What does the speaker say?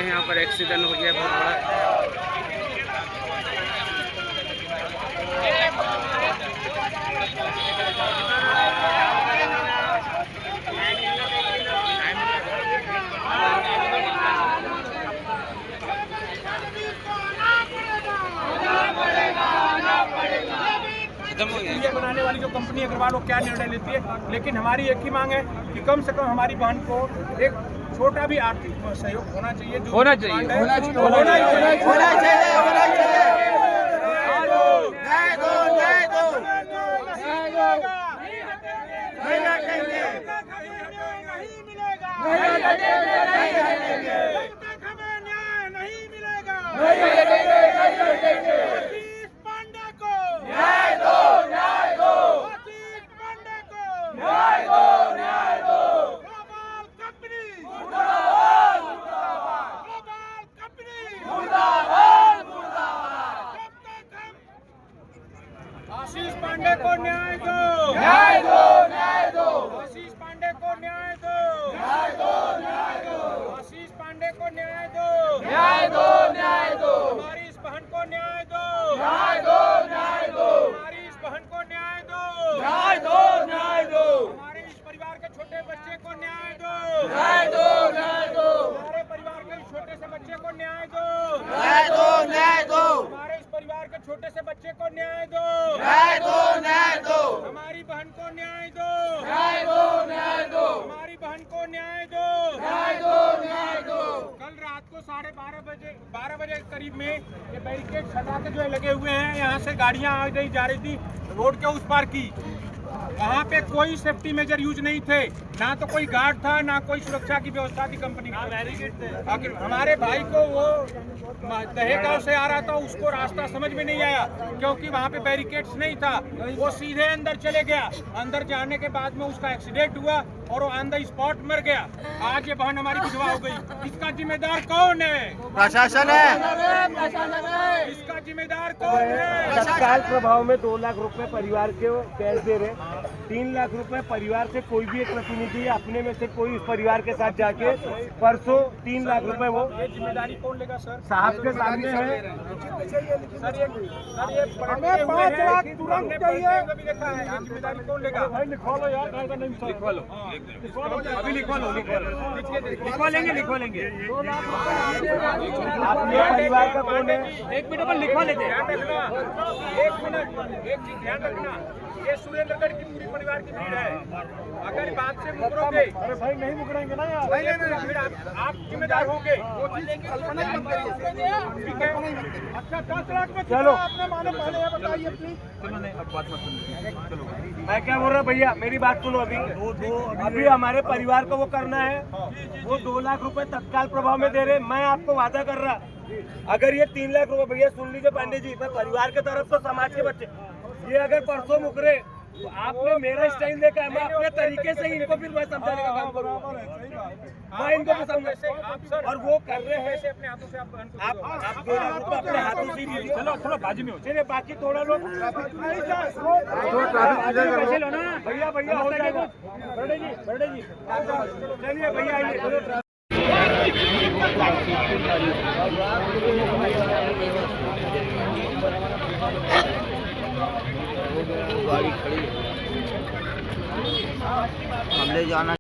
यहाँ पर एक्सीडेंट हो गया बहुत बड़ा। ये बनाने वाली जो कंपनी अग्रवाल वो क्या निर्णय लेती है, लेकिन हमारी एक ही मांग है कि कम से कम हमारी बहन को एक छोटा भी आर्थिक सहयोग होना चाहिए। होना चाहिए। आशीष पांडे को न्याय दो, आशीष पांडे को न्याय दो, आशीष पांडे को न्याय दो, हमारी इस बहन को न्याय दो, हमारी इस बहन को न्याय दो, हमारे इस परिवार के छोटे बच्चे को न्याय दो, हमारे परिवार के छोटे से बच्चे को न्याय दो, हमारे इस परिवार के छोटे से बच्चे को न्याय दो, हमारी बहन को न्याय दो, हमारी बहन को न्याय दो। कल रात को 12:30 बजे करीब में ये बैरिकेड सटा के जो है लगे हुए हैं, यहाँ से गाड़ियाँ आ गई जा रही थी रोड के उस पार की। वहाँ पे कोई सेफ्टी मेजर यूज नहीं थे, ना तो कोई गार्ड था, ना कोई सुरक्षा की व्यवस्था थी कंपनी की। हमारे भाई को वो दहेगांव से आ रहा था, उसको रास्ता समझ में नहीं आया क्योंकि वहाँ पे बैरिकेड्स नहीं था। वो सीधे अंदर चले गया, अंदर जाने के बाद में उसका एक्सीडेंट हुआ और वो ऑन द स्पॉट मर गया। आज ये बहन हमारी विधवा हो गई, इसका जिम्मेदार कौन है? प्रशासन है। इसका जिम्मेदार कौन है? तत्काल प्रभाव में 2 लाख रुपए परिवार के कैश दे रहे, 3 लाख रुपए परिवार से कोई भी एक प्रतिनिधि अपने में से कोई उस परिवार के साथ जाके परसों 3 लाख रुपए वो ये जिम्मेदारी कौन लेगा सर? साहब के सामने है। सर ये हमें 5 लाख तुरंत चाहिए। जिम्मेदारी कौन लेगा? लिखवा लो यार, लिखवा लो, अभी लिखवा लो, लिखवा लेंगे। आपके परिवार का कौन है? 1 मिनट में लिखवा लेते हैं। एक चीज ध्यान रखना, ये सुरेंद्रगढ़ की पूरी परिवार की भीड़ है। अगर बात से मुकरोगे, अरे भाई नहीं मुकरेंगे ना यार। नहीं, फिर आप जिम्मेदार होंगे। वो चीज ठीक है। अच्छा 10 लाख में चलो आपने माने पहले ये बताइए प्लीज। मैं क्या बोल रहा भैया, मेरी बात सुनो। अभी हमारे परिवार को वो करना है, वो 2 लाख रुपए तत्काल प्रभाव में दे रहे। मैं आपको वादा कर रहा, अगर ये 3 लाख रुपए, भैया सुन लीजिए पांडे जी, मैं परिवार की तरफ तो समाज के बच्चे, ये अगर परसों मुकरे तो आपने मेरा स्टाइल देखा है, मैं अपने तरीके से इनको फिर मैं समझाने का काम करूँगा। मैं इनको भी समझ, और वो कर रहे हैं अपने हाथों से आप 2 लाख रुपए अपने हाथों से दीजिए। चलो बाजी में हो, चलिए बाकी थोड़ा लोग भैया हो जाएगा। बड़े जी चलिए भैया आइए। गाड़ी खड़ी है, हमने जाना